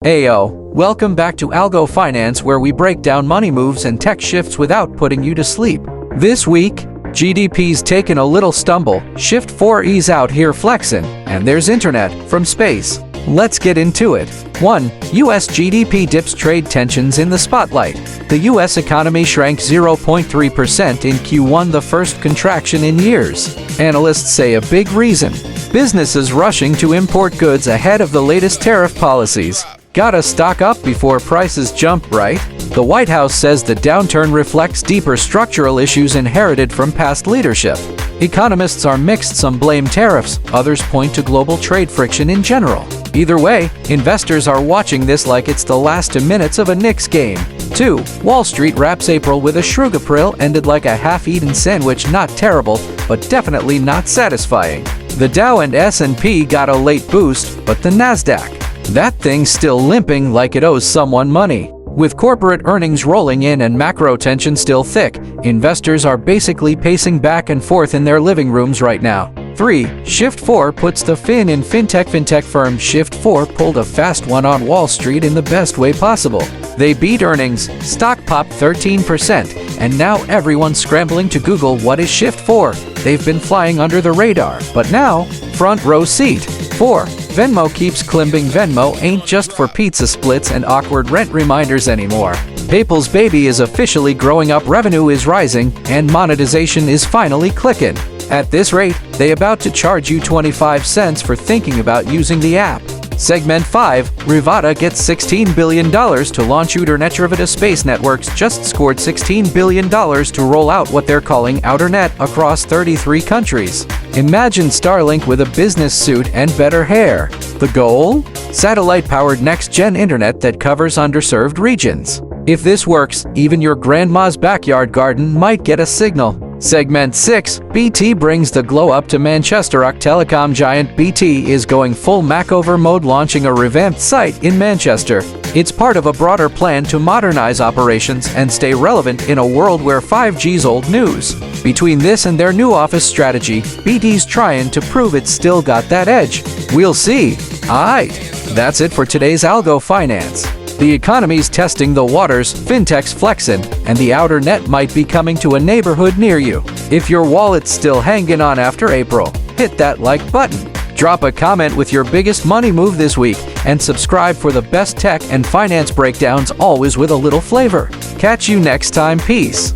Ayo, welcome back to Algo Finance, where we break down money moves and tech shifts without putting you to sleep. This week, GDP's taken a little stumble, Shift 4E's out here flexing, and there's internet from space. Let's get into it. 1. U.S. GDP dips, trade tensions in the spotlight. The U.S. economy shrank 0.3% in Q1, the first contraction in years. Analysts say a big reason: businesses rushing to import goods ahead of the latest tariff policies. Gotta stock up before prices jump, right? The White House says the downturn reflects deeper structural issues inherited from past leadership. Economists are mixed. Some blame tariffs, others point to global trade friction in general. Either way, investors are watching this like it's the last 2 minutes of a Knicks game. 2. Wall Street wraps April with a shrug. April ended like a half-eaten sandwich. Not terrible, but definitely not satisfying. The Dow and S&P got a late boost, but the Nasdaq, that thing's still limping like it owes someone money. With corporate earnings rolling in and macro tension still thick, investors are basically pacing back and forth in their living rooms right now. 3. Shift 4 puts the fin in Fintech. Fintech firm Shift 4 pulled a fast one on Wall Street in the best way possible. They beat earnings, stock popped 13%, and now everyone's scrambling to Google what is Shift 4. They've been flying under the radar, but now, front row seat. 4. Venmo keeps climbing. Venmo ain't just for pizza splits and awkward rent reminders anymore. PayPal's baby is officially growing up, revenue is rising, and monetization is finally clicking. At this rate, they about to charge you 25 cents for thinking about using the app. Segment 5, Rivada gets $16 billion to launch Outernet. Rivada Space Networks just scored $16 billion to roll out what they're calling Outernet across 33 countries. Imagine Starlink with a business suit and better hair. The goal? Satellite-powered next-gen internet that covers underserved regions. If this works, even your grandma's backyard garden might get a signal. Segment 6, BT brings the glow up to Manchester. Telecom giant BT is going full makeover mode, launching a revamped site in Manchester. It's part of a broader plan to modernize operations and stay relevant in a world where 5G's old news. Between this and their new office strategy, BT's trying to prove it's still got that edge. We'll see. Alright, that's it for today's Algo Finance. The economy's testing the waters, Fintech's flexin', and the Outernet might be coming to a neighborhood near you. If your wallet's still hanging on after April, hit that like button. Drop a comment with your biggest money move this week, and subscribe for the best tech and finance breakdowns, always with a little flavor. Catch you next time. Peace.